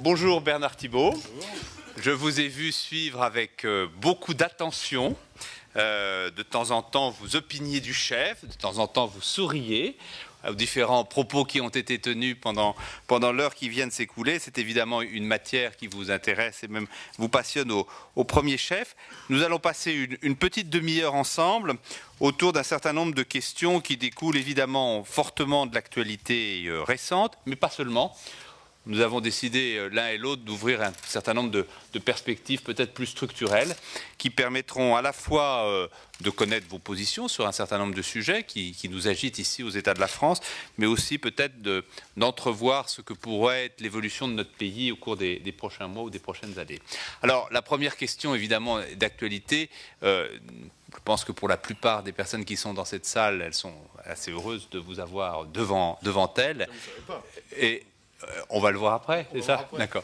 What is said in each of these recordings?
Bonjour Bernard Thibault. Je vous ai vu suivre avec beaucoup d'attention. De temps en temps, vous opiniez du chef, de temps en temps, vous souriez aux différents propos qui ont été tenus pendant l'heure qui vient de s'écouler. C'est évidemment une matière qui vous intéresse et même vous passionne au premier chef. Nous allons passer une petite demi-heure ensemble autour d'un certain nombre de questions qui découlent évidemment fortement de l'actualité récente, mais pas seulement. Nous avons décidé l'un et l'autre d'ouvrir un certain nombre de perspectives peut-être plus structurelles qui permettront à la fois de connaître vos positions sur un certain nombre de sujets qui nous agitent ici aux États de la France, mais aussi peut-être d'entrevoir ce que pourrait être l'évolution de notre pays au cours des prochains mois ou des prochaines années. Alors, la première question, évidemment, d'actualité, je pense que pour la plupart des personnes qui sont dans cette salle, elles sont assez heureuses de vous avoir devant elles. Et on va le voir après, c'est ça? D'accord.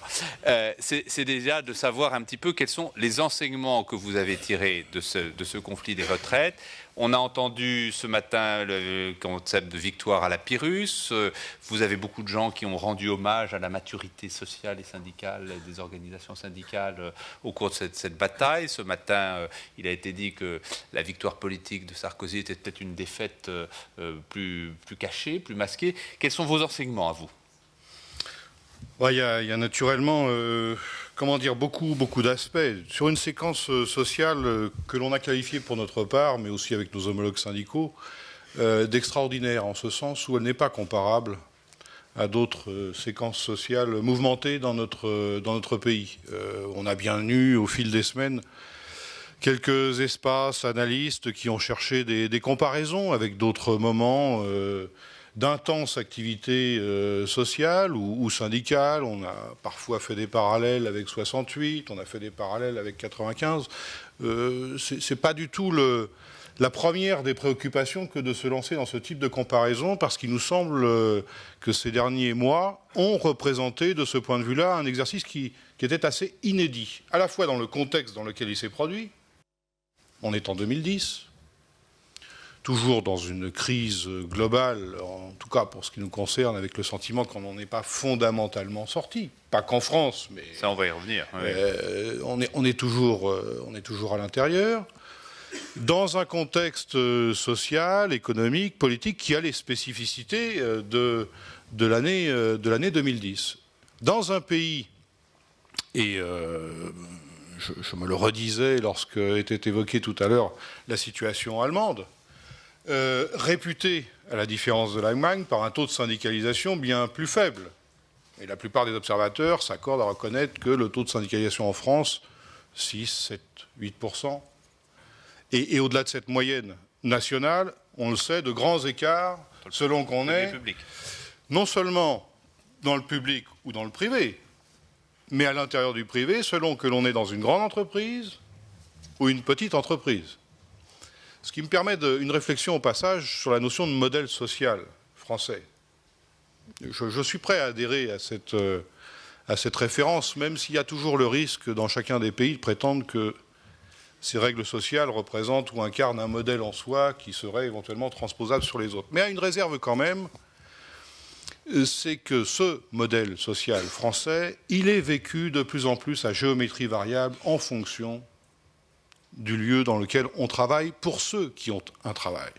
C'est déjà de savoir un petit peu quels sont les enseignements que vous avez tirés de ce conflit des retraites. On a entendu ce matin le concept de victoire à la Pyrrhus. Vous avez beaucoup de gens qui ont rendu hommage à la maturité sociale et syndicale des organisations syndicales au cours de cette bataille. Ce matin, il a été dit que la victoire politique de Sarkozy était peut-être une défaite plus cachée, plus masquée. Quels sont vos enseignements à vous? Il y a naturellement, beaucoup d'aspects. Sur une séquence sociale que l'on a qualifiée pour notre part, mais aussi avec nos homologues syndicaux, d'extraordinaire, en ce sens où elle n'est pas comparable à d'autres séquences sociales mouvementées dans notre pays. On a bien eu, au fil des semaines, quelques espaces analystes qui ont cherché des comparaisons avec d'autres moments d'intense activité sociale ou syndicale. On a parfois fait des parallèles avec 68, on a fait des parallèles avec 95. C'est pas du tout la première des préoccupations que de se lancer dans ce type de comparaison, parce qu'il nous semble que ces derniers mois ont représenté, de ce point de vue-là, un exercice qui était assez inédit, à la fois dans le contexte dans lequel il s'est produit. On est en 2010. Toujours dans une crise globale, en tout cas pour ce qui nous concerne, avec le sentiment qu'on n'en est pas fondamentalement sorti. Pas qu'en France, mais... Ça, on va y revenir. Oui. On est toujours à l'intérieur, dans un contexte social, économique, politique, qui a les spécificités de l'année 2010. Dans un pays, et je me le redisais lorsque était évoquée tout à l'heure la situation allemande, réputé, à la différence de l'Allemagne, par un taux de syndicalisation bien plus faible. Et la plupart des observateurs s'accordent à reconnaître que le taux de syndicalisation en France, 6, 7, 8%. Et au-delà de cette moyenne nationale, on le sait, de grands écarts selon qu'on est non seulement dans le public ou dans le privé, mais à l'intérieur du privé, selon que l'on est dans une grande entreprise ou une petite entreprise. Ce qui me permet une réflexion au passage sur la notion de modèle social français. Je suis prêt à adhérer à cette référence, même s'il y a toujours le risque dans chacun des pays de prétendre que ces règles sociales représentent ou incarnent un modèle en soi qui serait éventuellement transposable sur les autres. Mais à une réserve quand même, c'est que ce modèle social français, il est vécu de plus en plus à géométrie variable en fonction du lieu dans lequel on travaille pour ceux qui ont un travail.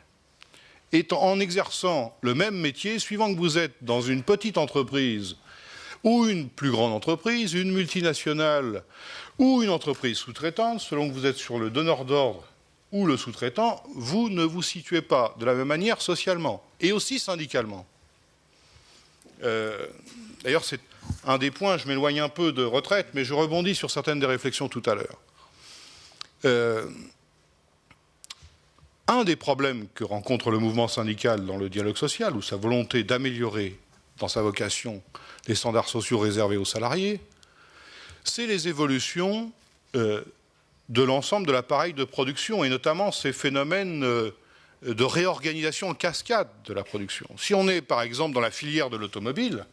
Et en exerçant le même métier, suivant que vous êtes dans une petite entreprise ou une plus grande entreprise, une multinationale ou une entreprise sous-traitante, selon que vous êtes sur le donneur d'ordre ou le sous-traitant, vous ne vous situez pas de la même manière socialement et aussi syndicalement. D'ailleurs, c'est un des points, je m'éloigne un peu de retraite, mais je rebondis sur certaines des réflexions tout à l'heure. Un des problèmes que rencontre le mouvement syndical dans le dialogue social, ou sa volonté d'améliorer, dans sa vocation, les standards sociaux réservés aux salariés, c'est les évolutions de l'ensemble de l'appareil de production, et notamment ces phénomènes de réorganisation en cascade de la production. Si on est, par exemple, dans la filière de l'automobile,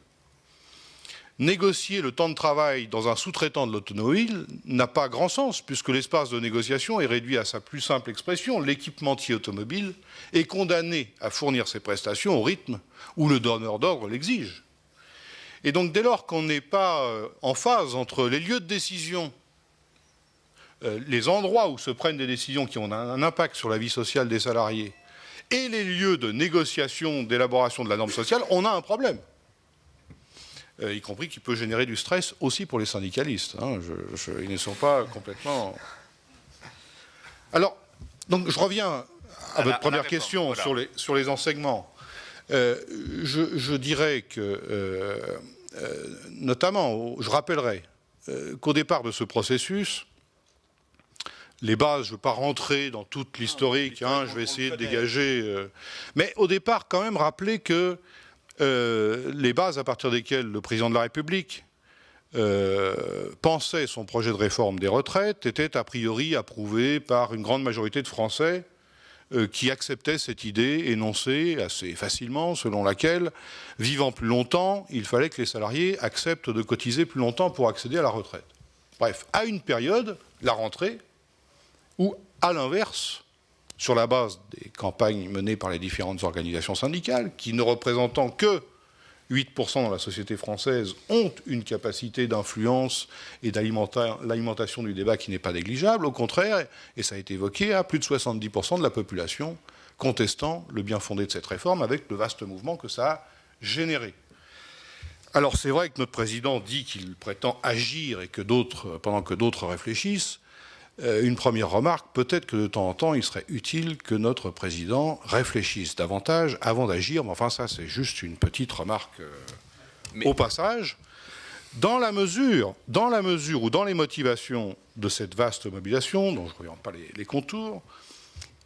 négocier le temps de travail dans un sous-traitant de l'automobile n'a pas grand sens, puisque l'espace de négociation est réduit à sa plus simple expression. L'équipementier automobile est condamné à fournir ses prestations au rythme où le donneur d'ordre l'exige. Et donc dès lors qu'on n'est pas en phase entre les lieux de décision, les endroits où se prennent des décisions qui ont un impact sur la vie sociale des salariés, et les lieux de négociation, d'élaboration de la norme sociale, on a un problème. Y compris qui peut générer du stress aussi pour les syndicalistes. Hein. Ils ne sont pas complètement... Alors, donc je reviens à votre première question sur les enseignements. Je dirais que, notamment, je rappellerai qu'au départ de ce processus, les bases, je ne veux pas rentrer dans toute l'historique, hein, je vais essayer de dégager... mais au départ, quand même, rappeler que les bases à partir desquelles le président de la République pensait son projet de réforme des retraites étaient a priori approuvées par une grande majorité de Français qui acceptaient cette idée énoncée assez facilement, selon laquelle, vivant plus longtemps, il fallait que les salariés acceptent de cotiser plus longtemps pour accéder à la retraite. Bref, à une période, la rentrée, où, à l'inverse, sur la base des campagnes menées par les différentes organisations syndicales, qui ne représentant que 8% dans la société française, ont une capacité d'influence et l'alimentation du débat qui n'est pas négligeable. Au contraire, et ça a été évoqué, à plus de 70% de la population contestant le bien fondé de cette réforme avec le vaste mouvement que ça a généré. Alors c'est vrai que notre président dit qu'il prétend agir et que pendant que d'autres réfléchissent. Une première remarque, peut-être que de temps en temps, il serait utile que notre président réfléchisse davantage avant d'agir, mais enfin ça c'est juste une petite remarque au passage. Dans la mesure où dans les motivations de cette vaste mobilisation, dont je ne regarde pas les contours,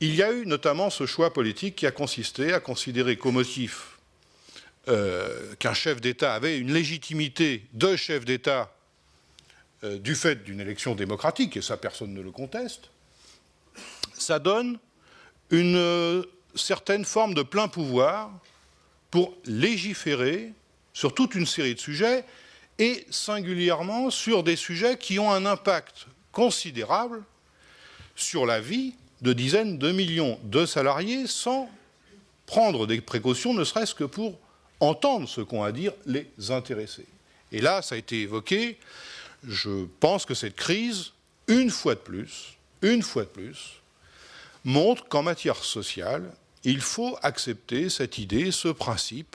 il y a eu notamment ce choix politique qui a consisté à considérer qu'au motif qu'un chef d'État avait une légitimité de chef d'État du fait d'une élection démocratique, et ça personne ne le conteste, ça donne une certaine forme de plein pouvoir pour légiférer sur toute une série de sujets, et singulièrement sur des sujets qui ont un impact considérable sur la vie de dizaines de millions de salariés, sans prendre des précautions, ne serait-ce que pour entendre ce qu'ont à dire les intéressés. Et là, ça a été évoqué. Je pense que cette crise, une fois de plus, montre qu'en matière sociale, il faut accepter cette idée, ce principe,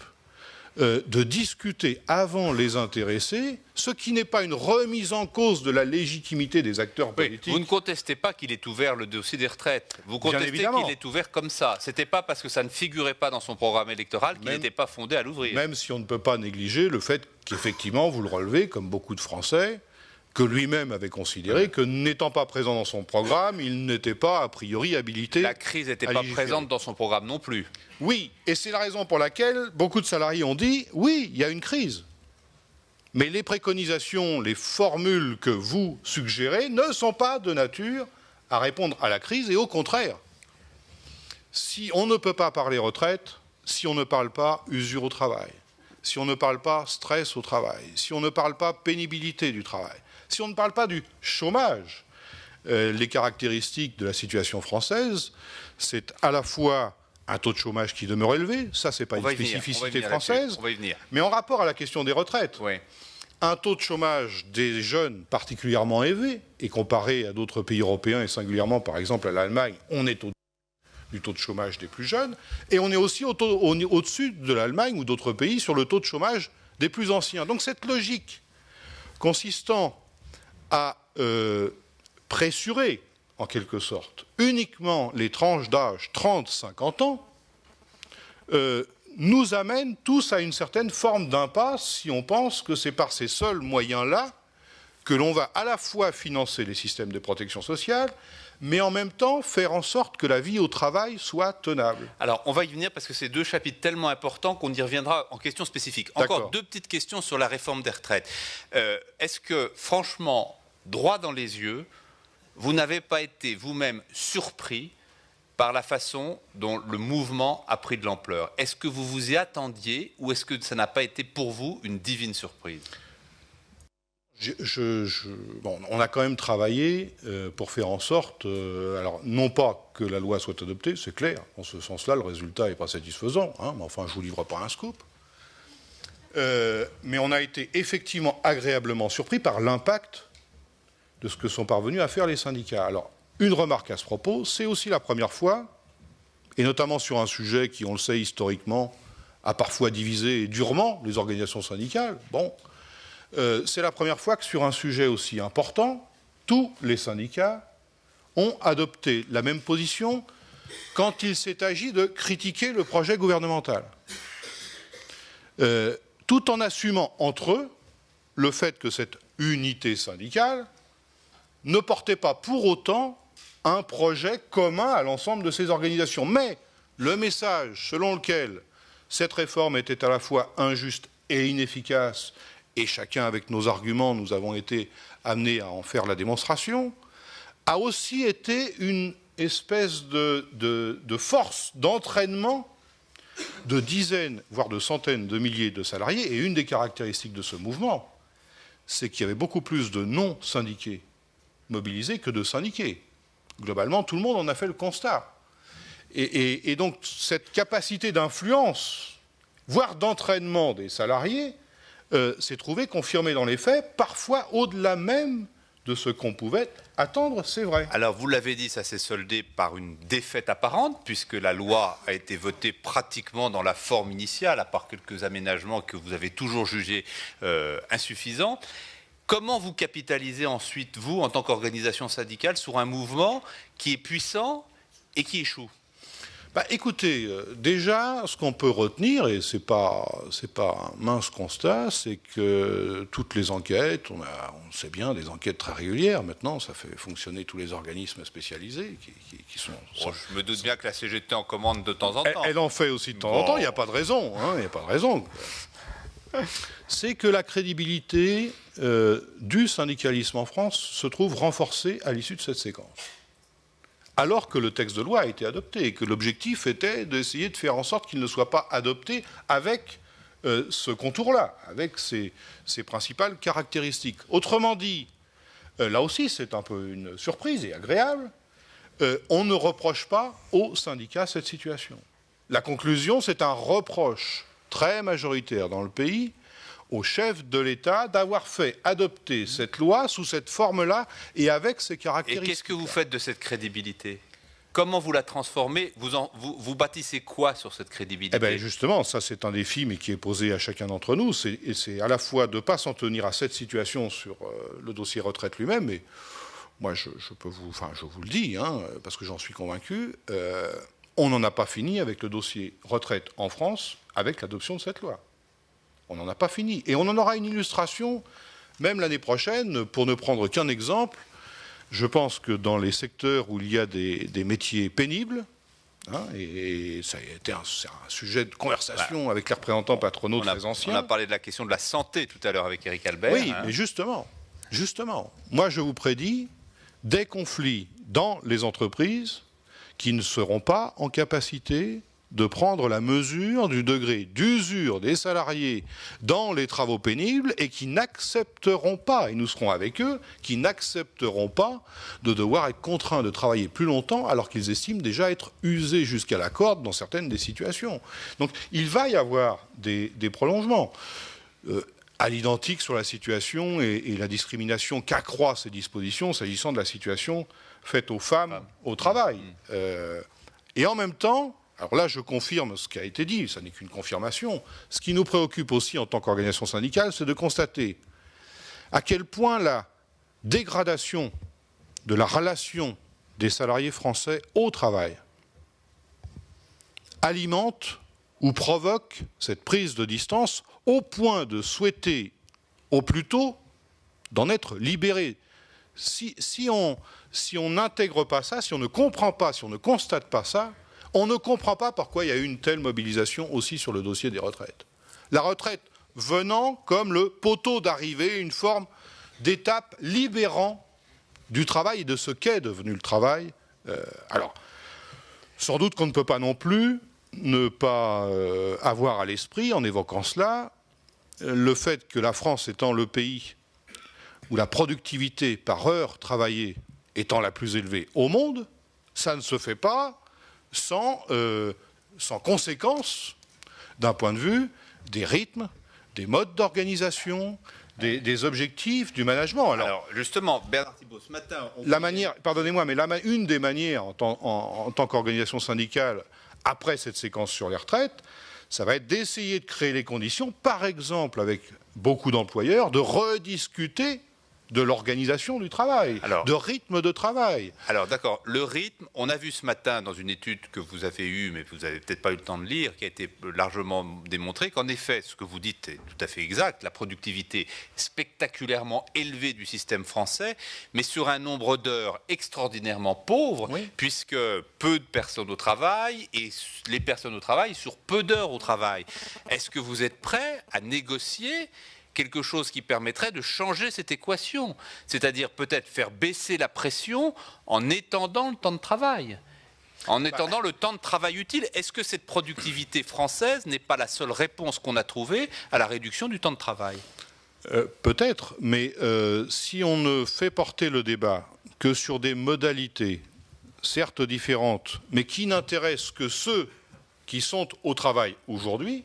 de discuter avant les intéressés, ce qui n'est pas une remise en cause de la légitimité des acteurs politiques. Vous ne contestez pas qu'il est ouvert le dossier des retraites. Vous contestez qu'il est ouvert comme ça. Ce n'était pas parce que ça ne figurait pas dans son programme électoral qu'il n'était pas fondé à l'ouvrir. Même si on ne peut pas négliger le fait qu'effectivement, vous le relevez, comme beaucoup de Français, que lui-même avait considéré que, n'étant pas présent dans son programme, il n'était pas a priori habilité. La crise n'était pas présente dans son programme non plus. Oui, et c'est la raison pour laquelle beaucoup de salariés ont dit « oui, il y a une crise ». Mais les préconisations, les formules que vous suggérez ne sont pas de nature à répondre à la crise, et au contraire, si on ne peut pas parler retraite, si on ne parle pas usure au travail, si on ne parle pas stress au travail, si on ne parle pas pénibilité du travail, si on ne parle pas du chômage, les caractéristiques de la situation française, c'est à la fois un taux de chômage qui demeure élevé, ça c'est pas une spécificité française, mais en rapport à la question des retraites, un taux de chômage des jeunes particulièrement élevé, et comparé à d'autres pays européens, et singulièrement par exemple à l'Allemagne, on est du taux de chômage des plus jeunes, et on est aussi au-dessus de l'Allemagne ou d'autres pays sur le taux de chômage des plus anciens. Donc cette logique consistant à pressurer, en quelque sorte, uniquement les tranches d'âge 30-50 ans, nous amène tous à une certaine forme d'impasse si on pense que c'est par ces seuls moyens-là que l'on va à la fois financer les systèmes de protection sociale, mais en même temps faire en sorte que la vie au travail soit tenable. Alors, on va y venir parce que c'est deux chapitres tellement importants qu'on y reviendra en questions spécifiques. Encore deux petites questions sur la réforme des retraites. Est-ce que, franchement, droit dans les yeux, vous n'avez pas été vous-même surpris par la façon dont le mouvement a pris de l'ampleur? Est-ce que vous vous y attendiez ou est-ce que ça n'a pas été pour vous une divine surprise? Bon, on a quand même travaillé pour faire en sorte, alors non pas que la loi soit adoptée, c'est clair, en ce sens-là, le résultat n'est pas satisfaisant, hein, mais enfin, je ne vous livre pas un scoop. Mais on a été effectivement agréablement surpris par l'impact de ce que sont parvenus à faire les syndicats. Alors, une remarque à ce propos, c'est aussi la première fois, et notamment sur un sujet qui, on le sait historiquement, a parfois divisé durement les organisations syndicales. Bon, c'est la première fois que sur un sujet aussi important, tous les syndicats ont adopté la même position quand il s'est agi de critiquer le projet gouvernemental. Tout en assumant entre eux le fait que cette unité syndicale ne portait pas pour autant un projet commun à l'ensemble de ces organisations. Mais le message selon lequel cette réforme était à la fois injuste et inefficace, et chacun avec nos arguments, nous avons été amenés à en faire la démonstration, a aussi été une espèce de force d'entraînement de dizaines, voire de centaines de milliers de salariés. Et une des caractéristiques de ce mouvement, c'est qu'il y avait beaucoup plus de non-syndiqués mobilisés que de syndiqués. Globalement, tout le monde en a fait le constat. Et donc, cette capacité d'influence, voire d'entraînement des salariés, s'est trouvée confirmée dans les faits, parfois au-delà même de ce qu'on pouvait attendre, c'est vrai. Alors, vous l'avez dit, ça s'est soldé par une défaite apparente, puisque la loi a été votée pratiquement dans la forme initiale, à part quelques aménagements que vous avez toujours jugés insuffisants. Comment vous capitalisez ensuite, vous, en tant qu'organisation syndicale, sur un mouvement qui est puissant et qui échoue ? Écoutez, déjà, ce qu'on peut retenir, et c'est pas un mince constat, c'est que toutes les enquêtes, on sait bien, des enquêtes très régulières, maintenant, ça fait fonctionner tous les organismes spécialisés qui sont... je me doute bien que la CGT en commande de temps en temps. Elle en fait aussi de temps en temps, il n'y a pas de raison, il n'y a pas de raison. C'est que la crédibilité du syndicalisme en France se trouve renforcée à l'issue de cette séquence. Alors que le texte de loi a été adopté et que l'objectif était d'essayer de faire en sorte qu'il ne soit pas adopté avec ce contour-là, avec ses principales caractéristiques. Autrement dit, là aussi c'est un peu une surprise et agréable, on ne reproche pas aux syndicats cette situation. La conclusion, c'est un reproche très majoritaire dans le pays au chef de l'État d'avoir fait adopter cette loi sous cette forme-là et avec ces caractéristiques. Et qu'est-ce que vous faites de cette crédibilité ? Comment vous la transformez ? Vous bâtissez quoi sur cette crédibilité ? Eh bien, justement, ça c'est un défi, mais qui est posé à chacun d'entre nous. C'est à la fois de ne pas s'en tenir à cette situation sur le dossier retraite lui-même, mais moi je vous le dis, parce que j'en suis convaincu, on n'en a pas fini avec le dossier retraite en France avec l'adoption de cette loi. On n'en a pas fini. Et on en aura une illustration, même l'année prochaine, pour ne prendre qu'un exemple. Je pense que dans les secteurs où il y a des métiers pénibles, et ça a été un sujet de conversation avec les représentants patronaux très anciens. On a parlé de la question de la santé tout à l'heure avec Éric Albert. Oui, mais justement, moi je vous prédis des conflits dans les entreprises qui ne seront pas en capacité de prendre la mesure du degré d'usure des salariés dans les travaux pénibles et qui n'accepteront pas, et nous serons avec eux, qui n'accepteront pas de devoir être contraints de travailler plus longtemps alors qu'ils estiment déjà être usés jusqu'à la corde dans certaines des situations. Donc il va y avoir des prolongements. À l'identique sur la situation et la discrimination qu'accroît ces dispositions s'agissant de la situation faite aux femmes au travail. Et en même temps, alors là, je confirme ce qui a été dit, ça n'est qu'une confirmation. Ce qui nous préoccupe aussi en tant qu'organisation syndicale, c'est de constater à quel point la dégradation de la relation des salariés français au travail alimente ou provoque cette prise de distance au point de souhaiter au plus tôt d'en être libéré. Si on n'intègre pas ça, si on ne comprend pas, si on ne constate pas ça, on ne comprend pas pourquoi il y a eu une telle mobilisation aussi sur le dossier des retraites. La retraite venant comme le poteau d'arrivée, une forme d'étape libérant du travail et de ce qu'est devenu le travail. Alors, sans doute qu'on ne peut pas non plus ne pas avoir à l'esprit, en évoquant cela, le fait que la France étant le pays où la productivité par heure travaillée étant la plus élevée au monde, ça ne se fait pas sans conséquence d'un point de vue des rythmes, des modes d'organisation, des objectifs, du management. Alors justement, Bernard Thibault, ce matin... Pardonnez-moi, mais une des manières en tant qu'organisation syndicale, après cette séquence sur les retraites, ça va être d'essayer de créer les conditions, par exemple avec beaucoup d'employeurs, de rediscuter de l'organisation du travail, de rythme de travail. Alors d'accord, le rythme, on a vu ce matin dans une étude que vous avez eue, mais vous n'avez peut-être pas eu le temps de lire, qui a été largement démontré, qu'en effet, ce que vous dites est tout à fait exact, la productivité spectaculairement élevée du système français, mais sur un nombre d'heures extraordinairement pauvre, puisque peu de personnes au travail, et les personnes au travail sur peu d'heures au travail. Est-ce que vous êtes prêt à négocier quelque chose qui permettrait de changer cette équation, c'est-à-dire peut-être faire baisser la pression en étendant le temps de travail, en étendant le temps de travail utile? Est-ce que cette productivité française n'est pas la seule réponse qu'on a trouvée à la réduction du temps de travail? Peut-être, mais si on ne fait porter le débat que sur des modalités, certes différentes, mais qui n'intéressent que ceux qui sont au travail aujourd'hui,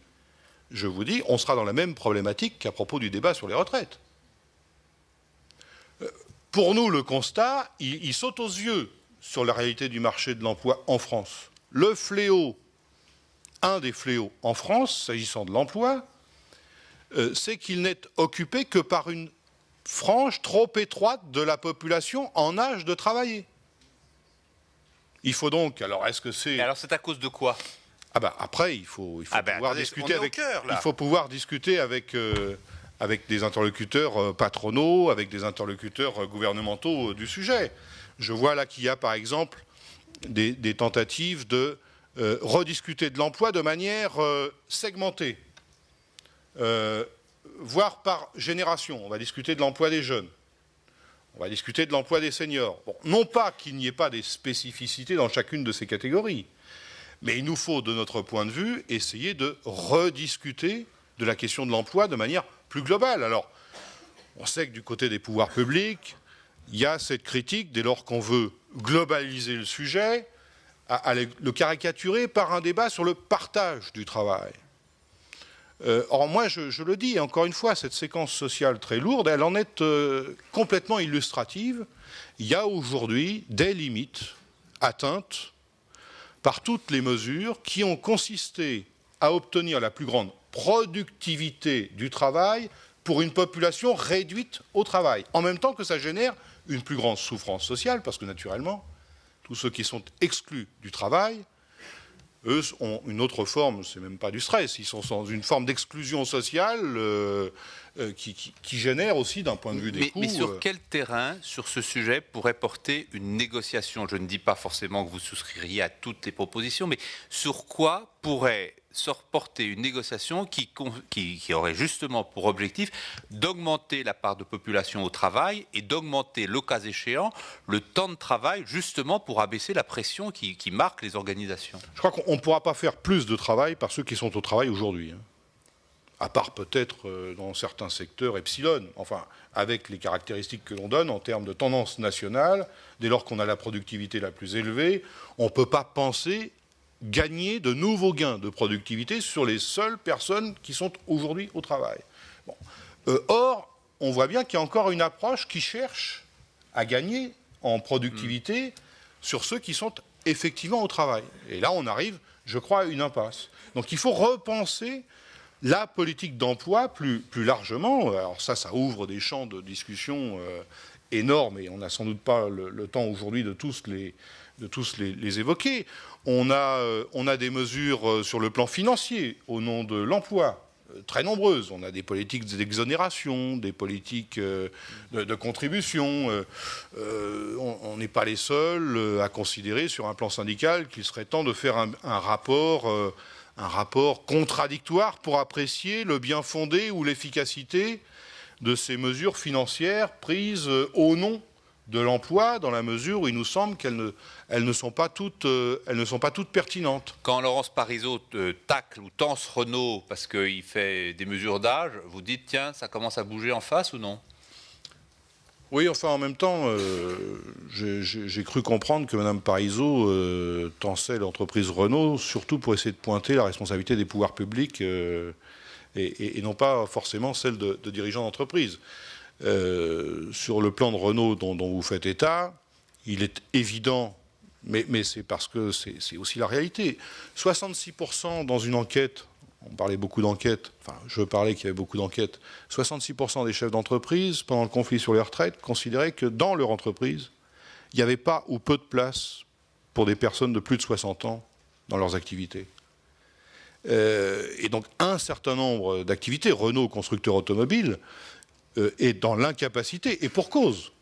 je vous dis, on sera dans la même problématique qu'à propos du débat sur les retraites. Pour nous, le constat, il saute aux yeux sur la réalité du marché de l'emploi en France. Le fléau, un des fléaux en France, s'agissant de l'emploi, c'est qu'il n'est occupé que par une frange trop étroite de la population en âge de travailler. Il faut donc, alors est-ce que c'est... Alors c'est à cause de quoi? Après, il faut pouvoir discuter avec. Il faut pouvoir discuter avec des interlocuteurs patronaux, avec des interlocuteurs gouvernementaux du sujet. Je vois là qu'il y a, par exemple, des tentatives de rediscuter de l'emploi de manière segmentée, voire par génération. On va discuter de l'emploi des jeunes. On va discuter de l'emploi des seniors. Bon, non pas qu'il n'y ait pas des spécificités dans chacune de ces catégories. Mais il nous faut, de notre point de vue, essayer de rediscuter de la question de l'emploi de manière plus globale. Alors, on sait que du côté des pouvoirs publics, il y a cette critique, dès lors qu'on veut globaliser le sujet, à le caricaturer par un débat sur le partage du travail. Or, moi, je le dis, encore une fois, cette séquence sociale très lourde, elle en est complètement illustrative. Il y a aujourd'hui des limites atteintes par toutes les mesures qui ont consisté à obtenir la plus grande productivité du travail pour une population réduite au travail, en même temps que ça génère une plus grande souffrance sociale, parce que naturellement, tous ceux qui sont exclus du travail, eux ont une autre forme, c'est même pas du stress, ils sont dans une forme d'exclusion sociale qui génère aussi d'un point de vue des coûts. Mais sur quel terrain, sur ce sujet, pourrait porter une négociation? Je ne dis pas forcément que vous souscririez à toutes les propositions, mais sur quoi pourrait se reporter une négociation qui aurait justement pour objectif d'augmenter la part de population au travail et d'augmenter, le cas échéant, le temps de travail, justement pour abaisser la pression qui marque les organisations? Je crois qu'on ne pourra pas faire plus de travail par ceux qui sont au travail aujourd'hui, à part peut-être dans certains secteurs epsilon, enfin, avec les caractéristiques que l'on donne en termes de tendance nationale, dès lors qu'on a la productivité la plus élevée, on ne peut pas penser gagner de nouveaux gains de productivité sur les seules personnes qui sont aujourd'hui au travail. Bon. Or, on voit bien qu'il y a encore une approche qui cherche à gagner en productivité sur ceux qui sont effectivement au travail. Et là, on arrive, je crois, à une impasse. Donc il faut repenser la politique d'emploi plus largement. Alors ça ouvre des champs de discussion énormes, et on n'a sans doute pas le temps aujourd'hui de tous les évoquer. On a des mesures sur le plan financier au nom de l'emploi, très nombreuses. On a des politiques d'exonération, des politiques de contribution. On n'est pas les seuls à considérer sur un plan syndical qu'il serait temps de faire un rapport contradictoire pour apprécier le bien fondé ou l'efficacité de ces mesures financières prises au nom de l'emploi, dans la mesure où il nous semble qu'elles ne sont pas toutes pertinentes. Quand Laurence Parisot tacle ou tense Renault parce qu'il fait des mesures d'âge, vous dites, tiens, ça commence à bouger en face ou non? Oui, enfin, en même temps, j'ai cru comprendre que Mme Parisot tensait l'entreprise Renault, surtout pour essayer de pointer la responsabilité des pouvoirs publics et non pas forcément celle de dirigeants d'entreprise. Sur le plan de Renault dont vous faites état, il est évident, mais c'est parce que c'est aussi la réalité. 66% dans une enquête, on parlait beaucoup d'enquêtes, enfin je parlais qu'il y avait beaucoup d'enquêtes, 66% des chefs d'entreprise, pendant le conflit sur les retraites, considéraient que dans leur entreprise, il n'y avait pas ou peu de place pour des personnes de plus de 60 ans dans leurs activités. Et donc un certain nombre d'activités, Renault, constructeur automobile, est dans l'incapacité, et pour cause,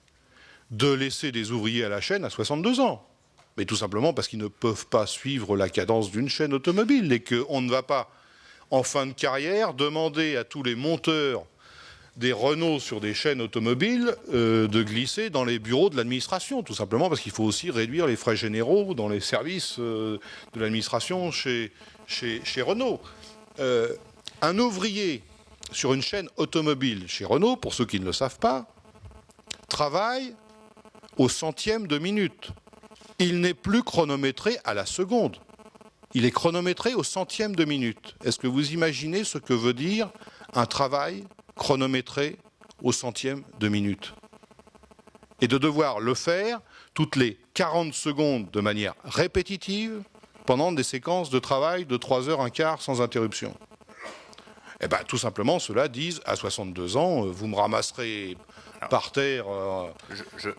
de laisser des ouvriers à la chaîne à 62 ans. Mais tout simplement parce qu'ils ne peuvent pas suivre la cadence d'une chaîne automobile et qu'on ne va pas, en fin de carrière, demander à tous les monteurs des Renault sur des chaînes automobiles de glisser dans les bureaux de l'administration, tout simplement parce qu'il faut aussi réduire les frais généraux dans les services de l'administration chez Renault. Un ouvrier sur une chaîne automobile chez Renault, pour ceux qui ne le savent pas, travaille au centième de minute. Il n'est plus chronométré à la seconde. Il est chronométré au centième de minute. Est-ce que vous imaginez ce que veut dire un travail chronométré au centième de minute? Et de devoir le faire toutes les 40 secondes de manière répétitive pendant des séquences de travail de 3 heures, un quart sans interruption. Eh bien, tout simplement, ceux-là disent, à 62 ans, vous me ramasserez par terre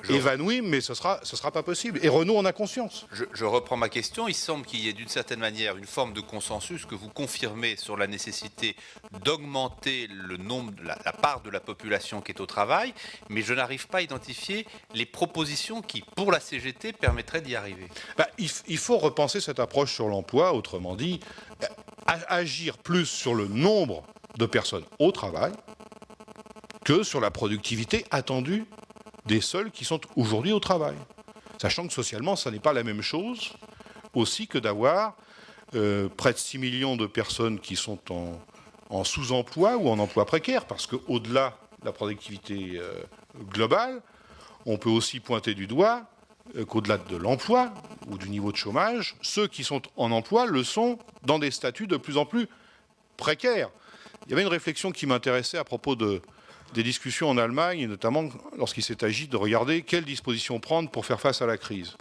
évanoui, mais ce sera pas possible. Et Renault en a conscience. Je reprends ma question. Il semble qu'il y ait d'une certaine manière une forme de consensus que vous confirmez sur la nécessité d'augmenter le nombre, la part de la population qui est au travail, mais je n'arrive pas à identifier les propositions qui, pour la CGT, permettraient d'y arriver. Il faut repenser cette approche sur l'emploi, autrement dit, agir plus sur le nombre de personnes au travail que sur la productivité attendue des seuls qui sont aujourd'hui au travail. Sachant que socialement, ça n'est pas la même chose aussi que d'avoir près de 6 millions de personnes qui sont en sous-emploi ou en emploi précaire, parce qu'au-delà de la productivité globale, on peut aussi pointer du doigt qu'au-delà de l'emploi ou du niveau de chômage, ceux qui sont en emploi le sont dans des statuts de plus en plus précaires. Il y avait une réflexion qui m'intéressait à propos des discussions en Allemagne, notamment lorsqu'il s'est agi de regarder quelles dispositions prendre pour faire face à la crise.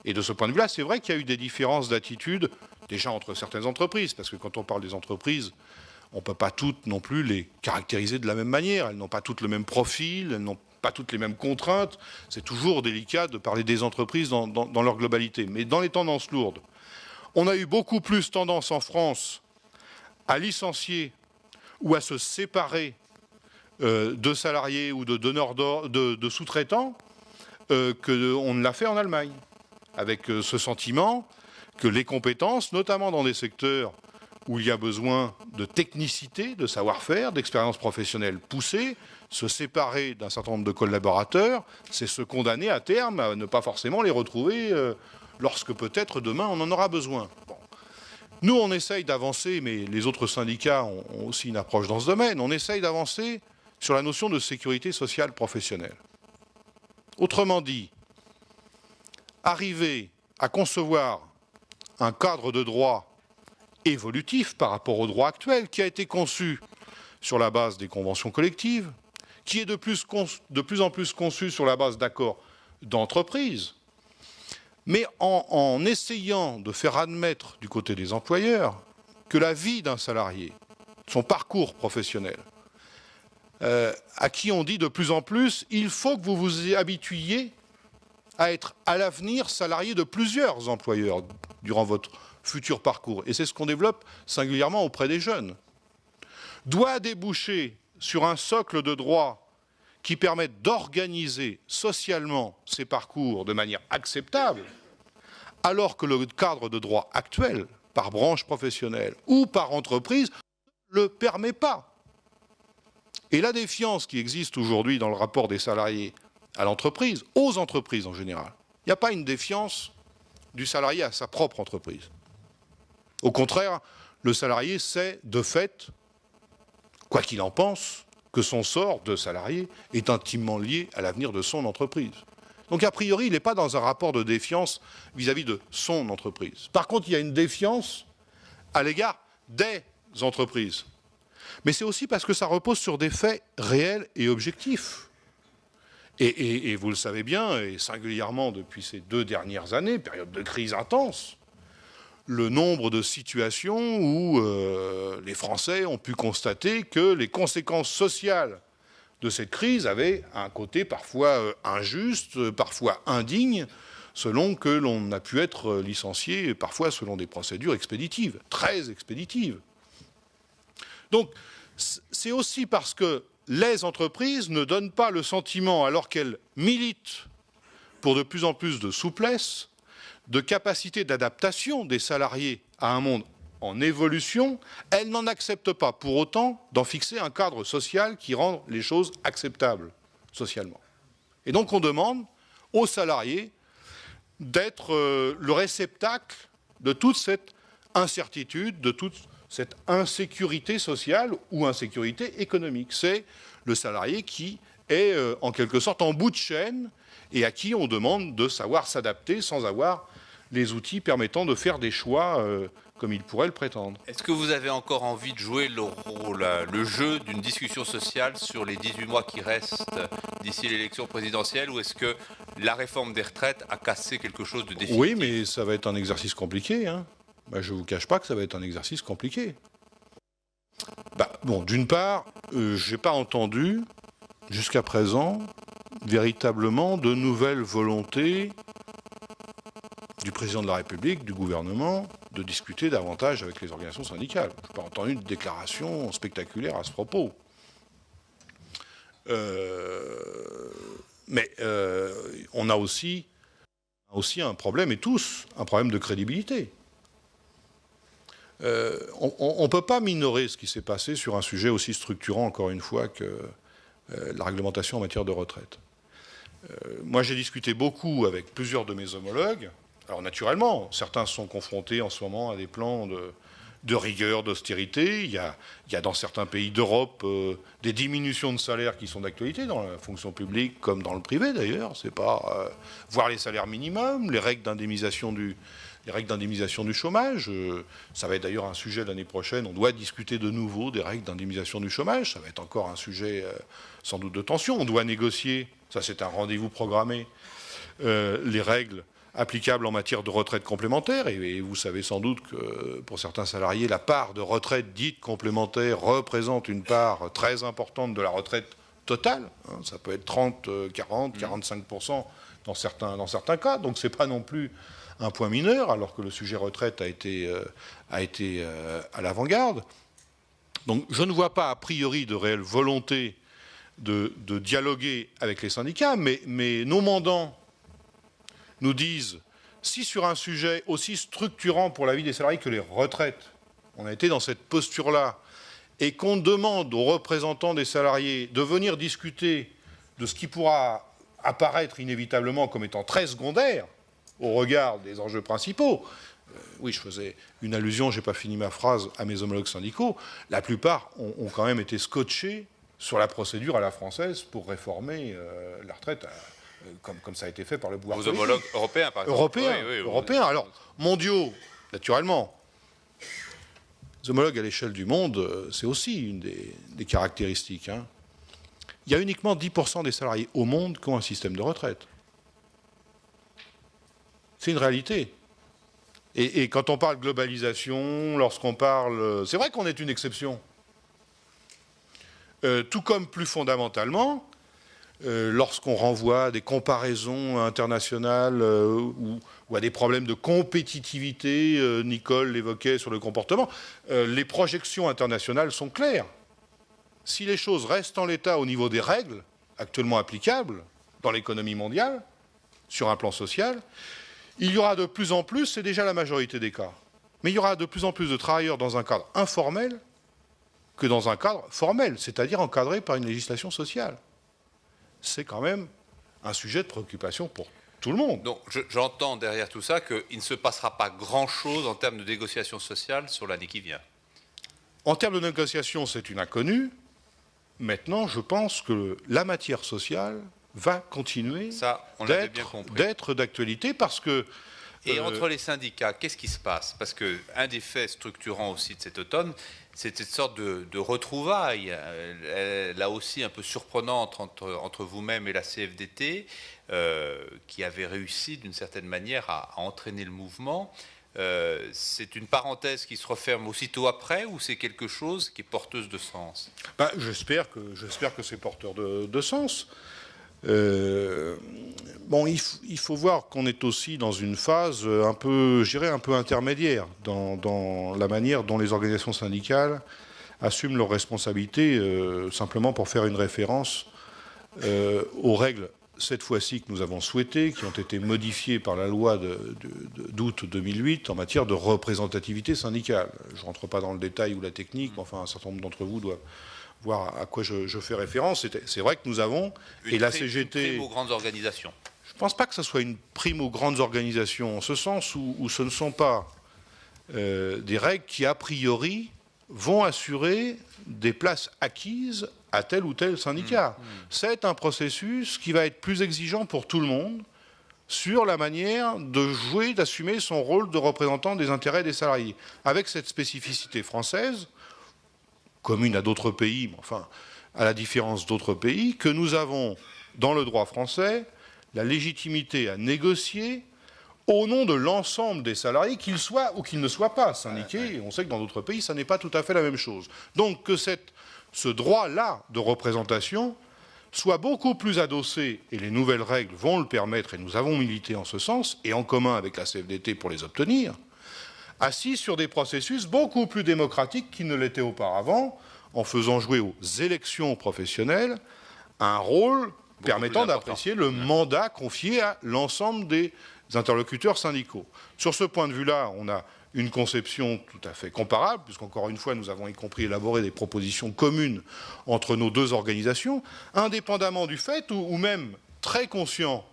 Et de ce point de vue-là, c'est vrai qu'il y a eu des différences d'attitude, déjà entre certaines entreprises, parce que quand on parle des entreprises, on ne peut pas toutes non plus les caractériser de la même manière. Elles n'ont pas toutes le même profil, elles n'ont pas toutes les mêmes contraintes. C'est toujours délicat de parler des entreprises dans leur globalité. Mais dans les tendances lourdes, on a eu beaucoup plus tendance en France à licencier ou à se séparer de salariés ou de donneurs de sous-traitants qu'on ne l'a fait en Allemagne, avec ce sentiment que les compétences, notamment dans des secteurs où il y a besoin de technicité, de savoir-faire, d'expérience professionnelle poussée, se séparer d'un certain nombre de collaborateurs, c'est se condamner à terme à ne pas forcément les retrouver lorsque peut-être demain on en aura besoin. Bon. Nous, on essaye d'avancer, mais les autres syndicats ont aussi une approche dans ce domaine, on essaye d'avancer sur la notion de sécurité sociale professionnelle. Autrement dit, arriver à concevoir un cadre de droit évolutif par rapport au droit actuel qui a été conçu sur la base des conventions collectives, qui est de plus en plus conçu sur la base d'accords d'entreprise, mais en essayant de faire admettre du côté des employeurs que la vie d'un salarié, son parcours professionnel, à qui on dit de plus en plus, il faut que vous vous habituiez à être à l'avenir salarié de plusieurs employeurs durant votre futur parcours. Et c'est ce qu'on développe singulièrement auprès des jeunes. Doit déboucher sur un socle de droits qui permette d'organiser socialement ces parcours de manière acceptable, alors que le cadre de droit actuel, par branche professionnelle ou par entreprise, ne le permet pas. Et la défiance qui existe aujourd'hui dans le rapport des salariés à l'entreprise, aux entreprises en général, il n'y a pas une défiance du salarié à sa propre entreprise. Au contraire, le salarié sait de fait, quoi qu'il en pense, que son sort de salarié est intimement lié à l'avenir de son entreprise. Donc a priori, il n'est pas dans un rapport de défiance vis-à-vis de son entreprise. Par contre, il y a une défiance à l'égard des entreprises. mais c'est aussi parce que ça repose sur des faits réels et objectifs. Et vous le savez bien, et singulièrement depuis ces 2 dernières années, période de crise intense, le nombre de situations où les Français ont pu constater que les conséquences sociales de cette crise avaient un côté parfois injuste, parfois indigne, selon que l'on a pu être licencié, parfois selon des procédures expéditives, très expéditives. Donc, c'est aussi parce que les entreprises ne donnent pas le sentiment, alors qu'elles militent pour de plus en plus de souplesse, de capacité d'adaptation des salariés à un monde en évolution, elles n'en acceptent pas pour autant d'en fixer un cadre social qui rend les choses acceptables socialement. Et donc on demande aux salariés d'être le réceptacle de toute cette incertitude, de toute cette insécurité sociale ou insécurité économique. C'est le salarié qui est en quelque sorte en bout de chaîne et à qui on demande de savoir s'adapter sans avoir les outils permettant de faire des choix comme il pourrait le prétendre. Est-ce que vous avez encore envie de jouer le jeu d'une discussion sociale sur les 18 mois qui restent d'ici l'élection présidentielle, ou est-ce que la réforme des retraites a cassé quelque chose de définitif? Oui, mais ça va être un exercice compliqué. Hein. Je ne vous cache pas que ça va être un exercice compliqué. Bon, d'une part, je n'ai pas entendu, jusqu'à présent, véritablement de nouvelles volontés du président de la République, du gouvernement, de discuter davantage avec les organisations syndicales. Je n'ai pas entendu de déclaration spectaculaire à ce propos. Mais on a aussi un problème, et tous, un problème de crédibilité. On ne peut pas minorer ce qui s'est passé sur un sujet aussi structurant, encore une fois, que la réglementation en matière de retraite. Moi, j'ai discuté beaucoup avec plusieurs de mes homologues. Alors, naturellement, certains sont confrontés en ce moment à des plans de rigueur, d'austérité. Il y a dans certains pays d'Europe des diminutions de salaires qui sont d'actualité, dans la fonction publique comme dans le privé, d'ailleurs. C'est pas voir les salaires minimums, les règles d'indemnisation du chômage. Ça va être d'ailleurs un sujet l'année prochaine. On doit discuter de nouveau des règles d'indemnisation du chômage. Ça va être encore un sujet sans doute de tension. On doit négocier, ça c'est un rendez-vous programmé, les règles applicables en matière de retraite complémentaire. Et vous savez sans doute que pour certains salariés, la part de retraite dite complémentaire représente une part très importante de la retraite totale. Ça peut être 30, 40, 45% dans certains cas. Donc c'est pas non plus un point mineur, alors que le sujet retraite a été à l'avant-garde. Donc je ne vois pas a priori de réelle volonté de dialoguer avec les syndicats, mais nos mandants nous disent, si sur un sujet aussi structurant pour la vie des salariés que les retraites, on a été dans cette posture-là, et qu'on demande aux représentants des salariés de venir discuter de ce qui pourra apparaître inévitablement comme étant très secondaire, au regard des enjeux principaux. Oui, je faisais une allusion, je n'ai pas fini ma phrase, à mes homologues syndicaux. La plupart ont quand même été scotchés sur la procédure à la française pour réformer la retraite, comme ça a été fait par le pouvoir politique. Vos homologues européens, par exemple. Européens. Alors, mondiaux, naturellement. Les homologues à l'échelle du monde, c'est aussi une des caractéristiques. Hein. Il y a uniquement 10% des salariés au monde qui ont un système de retraite. C'est une réalité. Et quand on parle globalisation, lorsqu'on parle... C'est vrai qu'on est une exception. Tout comme plus fondamentalement, lorsqu'on renvoie à des comparaisons internationales ou à des problèmes de compétitivité, Nicole l'évoquait sur le comportement, les projections internationales sont claires. Si les choses restent en l'état au niveau des règles actuellement applicables dans l'économie mondiale, sur un plan social, il y aura de plus en plus, c'est déjà la majorité des cas, mais il y aura de plus en plus de travailleurs dans un cadre informel que dans un cadre formel, c'est-à-dire encadré par une législation sociale. C'est quand même un sujet de préoccupation pour tout le monde. Donc j'entends derrière tout ça qu'il ne se passera pas grand-chose en termes de négociation sociale sur l'année qui vient. En termes de négociation, c'est une inconnue. Maintenant, je pense que la matière sociale va continuer d'être d'actualité parce que... Et entre les syndicats, qu'est-ce qui se passe? Parce qu'un des faits structurants aussi de cet automne, c'est cette sorte de retrouvaille, là aussi un peu surprenante entre vous-même et la CFDT, qui avait réussi d'une certaine manière à entraîner le mouvement. C'est une parenthèse qui se referme aussitôt après, ou c'est quelque chose qui est porteuse de sens? Ben, j'espère que c'est porteur de sens. Bon, il faut voir qu'on est aussi dans une phase un peu, je dirais, un peu intermédiaire dans la manière dont les organisations syndicales assument leurs responsabilités, simplement pour faire une référence aux règles, cette fois-ci, que nous avons souhaitées, qui ont été modifiées par la loi d'août 2008 en matière de représentativité syndicale. Je ne rentre pas dans le détail ou la technique, mais enfin, un certain nombre d'entre vous doivent voir à quoi je fais référence. C'est vrai que nous avons, et la CGT... Une prime aux grandes organisations. Je ne pense pas que ce soit une prime aux grandes organisations, en ce sens où ce ne sont pas des règles qui, a priori, vont assurer des places acquises à tel ou tel syndicat. C'est un processus qui va être plus exigeant pour tout le monde sur la manière de jouer, d'assumer son rôle de représentant des intérêts des salariés. Avec cette spécificité française, commune à d'autres pays, mais enfin, à la différence d'autres pays, que nous avons, dans le droit français, la légitimité à négocier au nom de l'ensemble des salariés, qu'ils soient ou qu'ils ne soient pas syndiqués. Et on sait que dans d'autres pays, ça n'est pas tout à fait la même chose. Donc que ce droit-là de représentation soit beaucoup plus adossé, et les nouvelles règles vont le permettre, et nous avons milité en ce sens, et en commun avec la CFDT pour les obtenir, assis sur des processus beaucoup plus démocratiques qu'ils ne l'étaient auparavant, en faisant jouer aux élections professionnelles un rôle permettant d'apprécier le mandat confié à l'ensemble des interlocuteurs syndicaux. Sur ce point de vue-là, on a une conception tout à fait comparable, puisqu'encore une fois, nous avons y compris élaboré des propositions communes entre nos deux organisations, indépendamment du fait, ou même très conscient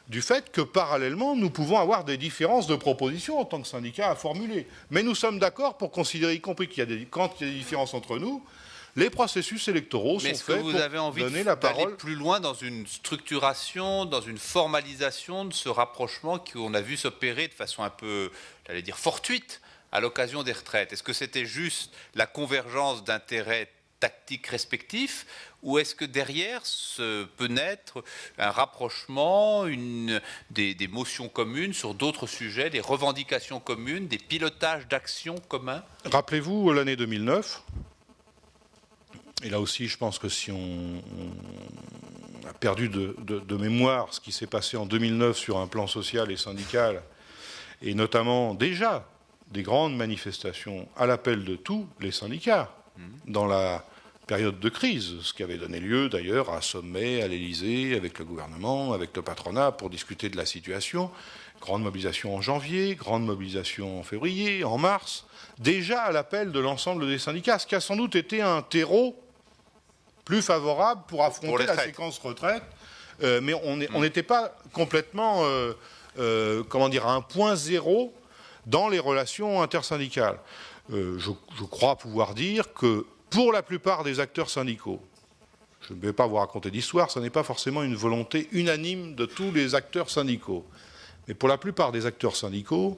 du fait que, parallèlement, nous pouvons avoir des différences de propositions en tant que syndicats à formuler. Mais nous sommes d'accord pour considérer, y compris quand il y a des différences entre nous, les processus électoraux sont faits pour donner la parole. D'aller plus loin dans une structuration, dans une formalisation de ce rapprochement qu'on a vu s'opérer de façon un peu, j'allais dire, fortuite à l'occasion des retraites? Est-ce que c'était juste la convergence d'intérêts tactiques respectifs, ou est-ce que derrière peut naître un rapprochement, des motions communes sur d'autres sujets, des revendications communes, des pilotages d'actions communs? Rappelez-vous l'année 2009. Et là aussi, je pense que si on a perdu de mémoire ce qui s'est passé en 2009 sur un plan social et syndical, et notamment déjà des grandes manifestations à l'appel de tous les syndicats dans la période de crise, ce qui avait donné lieu d'ailleurs à un sommet à l'Élysée avec le gouvernement, avec le patronat pour discuter de la situation. Grande mobilisation en janvier, grande mobilisation en février, en mars, déjà à l'appel de l'ensemble des syndicats, ce qui a sans doute été un terreau plus favorable pour affronter la séquence retraite, mais on n'était pas complètement, comment dire, à un point zéro dans les relations intersyndicales. Je crois pouvoir dire que pour la plupart des acteurs syndicaux, je ne vais pas vous raconter d'histoire, ce n'est pas forcément une volonté unanime de tous les acteurs syndicaux, mais pour la plupart des acteurs syndicaux,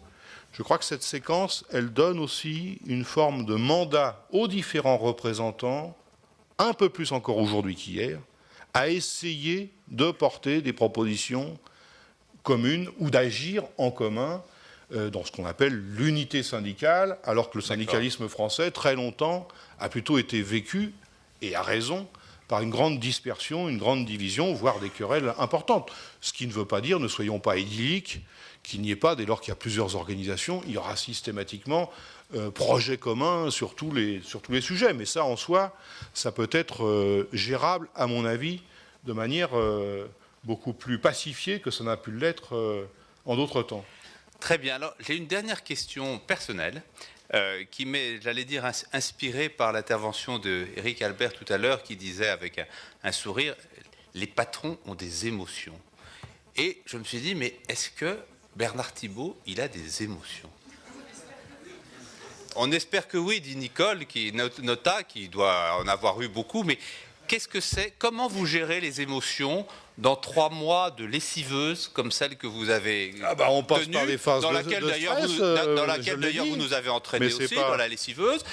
je crois que cette séquence, elle donne aussi une forme de mandat aux différents représentants, un peu plus encore aujourd'hui qu'hier, à essayer de porter des propositions communes ou d'agir en commun dans ce qu'on appelle l'unité syndicale, alors que le syndicalisme français, très longtemps, a plutôt été vécu, et à raison, par une grande dispersion, une grande division, voire des querelles importantes. Ce qui ne veut pas dire, ne soyons pas idylliques, qu'il n'y ait pas, dès lors qu'il y a plusieurs organisations, il y aura systématiquement projet commun sur tous les sujets. Mais ça, en soi, ça peut être gérable, à mon avis, de manière beaucoup plus pacifiée que ça n'a pu l'être en d'autres temps. Très bien. Alors, j'ai une dernière question personnelle qui m'est, j'allais dire, inspirée par l'intervention d'Éric Albert tout à l'heure, qui disait avec un sourire, les patrons ont des émotions. Et je me suis dit, mais est-ce que Bernard Thibault, il a des émotions? On espère que oui, dit Nicole, qui doit en avoir eu beaucoup, mais qu'est-ce que c'est? Comment vous gérez les émotions dans 3 mois de lessiveuse comme celle que vous avez on passe tenue, par des phases dans de laquelle stress, dans laquelle d'ailleurs vous nous avez entraîné aussi, dans la lessiveuse.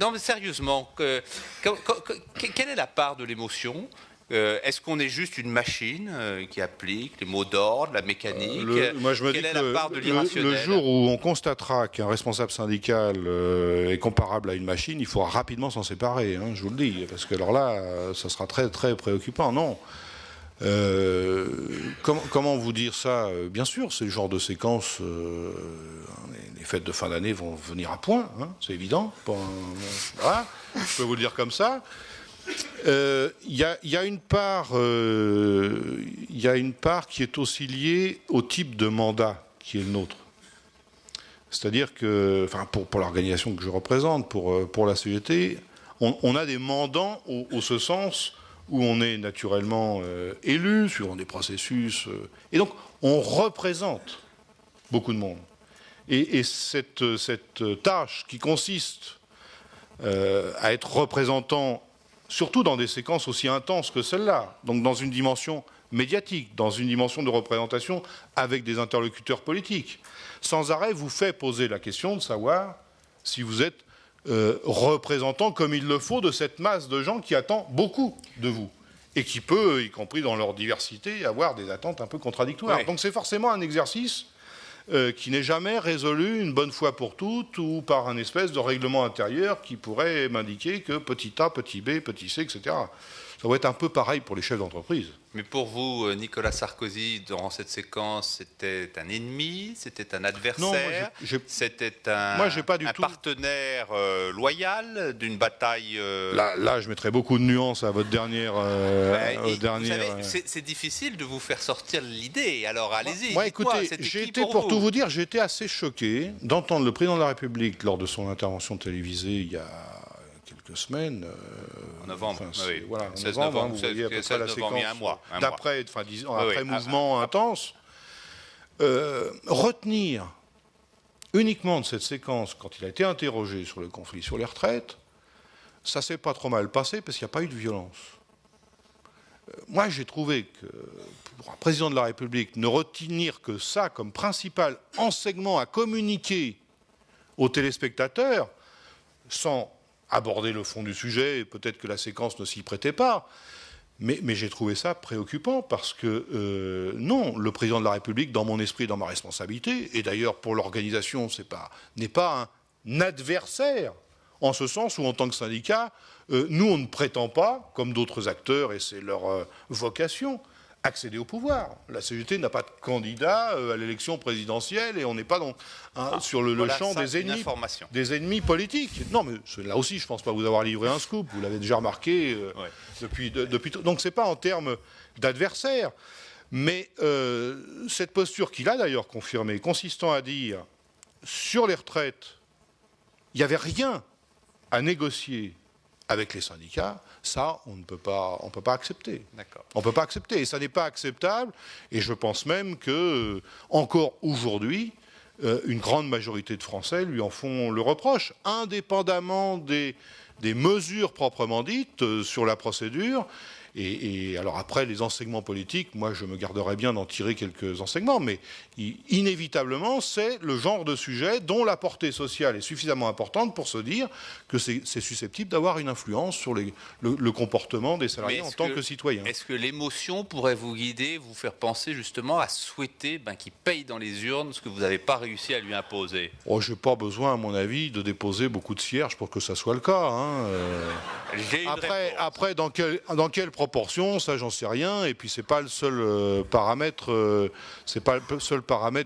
Non mais sérieusement, quelle est la part de l'émotion? Est-ce qu'on est juste une machine qui applique les mots d'ordre, la mécanique? Moi, je me dis Quelle est que la part de l'irrationnel? le jour où on constatera qu'un responsable syndical est comparable à une machine, il faudra rapidement s'en séparer, hein, je vous le dis, parce que alors là, ça sera très très préoccupant. Non. Comment vous dire ça? Bien sûr, c'est le genre de séquence. Les fêtes de fin d'année vont venir à point, hein, c'est évident. Voilà, je peux vous le dire comme ça. Il y a une part qui est aussi liée au type de mandat qui est le nôtre. C'est-à-dire que, enfin, pour l'organisation que je représente, pour la CGT, on a des mandants au ce sens où on est naturellement élu suivant des processus, et donc on représente beaucoup de monde. Et cette tâche qui consiste à être représentant, surtout dans des séquences aussi intenses que celle-là, donc dans une dimension médiatique, dans une dimension de représentation avec des interlocuteurs politiques, sans arrêt vous fait poser la question de savoir si vous êtes représentant comme il le faut de cette masse de gens qui attend beaucoup de vous et qui peut, y compris dans leur diversité, avoir des attentes un peu contradictoires. Oui. Donc c'est forcément un exercice qui n'est jamais résolu une bonne fois pour toutes ou par un espèce de règlement intérieur qui pourrait m'indiquer que petit a, petit b, petit c, etc. Ça va être un peu pareil pour les chefs d'entreprise. Mais pour vous, Nicolas Sarkozy, durant cette séquence, c'était un ennemi, c'était un adversaire, c'était un partenaire loyal d'une bataille... Là, je mettrais beaucoup de nuances à votre dernière... Vous savez, c'est difficile de vous faire sortir l'idée, alors allez-y. Moi, écoutez, pour tout vous dire, j'ai été assez choqué d'entendre le président de la République, lors de son intervention télévisée il y a quelques semaines... en novembre, oui. Voilà, en 16 novembre, novembre, vous voyez à peu près la séquence un mois. D'après, après mouvement intense. Retenir uniquement de cette séquence, quand il a été interrogé sur le conflit sur les retraites, ça s'est pas trop mal passé parce qu'il n'y a pas eu de violence. Moi, j'ai trouvé que pour un président de la République, ne retenir que ça comme principal enseignement à communiquer aux téléspectateurs, sans aborder le fond du sujet, peut-être que la séquence ne s'y prêtait pas, mais j'ai trouvé ça préoccupant parce que non, le président de la République, dans mon esprit, dans ma responsabilité, et d'ailleurs pour l'organisation, n'est pas un adversaire, en ce sens où en tant que syndicat, nous on ne prétend pas, comme d'autres acteurs, et c'est leur vocation, accéder au pouvoir. La CGT n'a pas de candidat à l'élection présidentielle et on n'est pas sur le champ des ennemis politiques. Non, mais là aussi, je ne pense pas vous avoir livré un scoop. Vous l'avez déjà remarqué depuis. Donc, ce n'est pas en termes d'adversaire. Mais cette posture qu'il a d'ailleurs confirmée, consistant à dire sur les retraites, il n'y avait rien à négocier avec les syndicats, ça, on ne peut pas accepter. On ne peut pas accepter. Et ça n'est pas acceptable. Et je pense même que, encore aujourd'hui, une grande majorité de Français lui en font le reproche, indépendamment des mesures proprement dites sur la procédure. Et alors après, les enseignements politiques, moi je me garderais bien d'en tirer quelques enseignements, mais inévitablement, c'est le genre de sujet dont la portée sociale est suffisamment importante pour se dire que c'est susceptible d'avoir une influence sur le comportement des salariés en tant que citoyens. Est-ce que l'émotion pourrait vous guider, vous faire penser justement à souhaiter qu'il paye dans les urnes ce que vous n'avez pas réussi à lui imposer? Je n'ai pas besoin, à mon avis, de déposer beaucoup de cierges pour que ça soit le cas. Hein. Après, dans quelle proportion, ça j'en sais rien, et puis c'est pas le seul paramètre,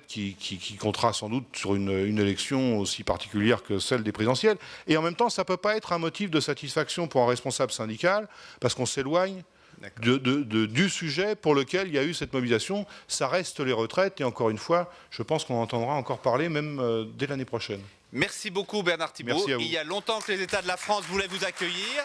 qui comptera sans doute sur une élection aussi particulière que celle des présidentielles. Et en même temps, ça peut pas être un motif de satisfaction pour un responsable syndical, parce qu'on s'éloigne du sujet pour lequel il y a eu cette mobilisation. Ça reste les retraites, et encore une fois, je pense qu'on entendra encore parler même dès l'année prochaine. Merci beaucoup Bernard Thibault. Il y a longtemps que les États de la France voulaient vous accueillir.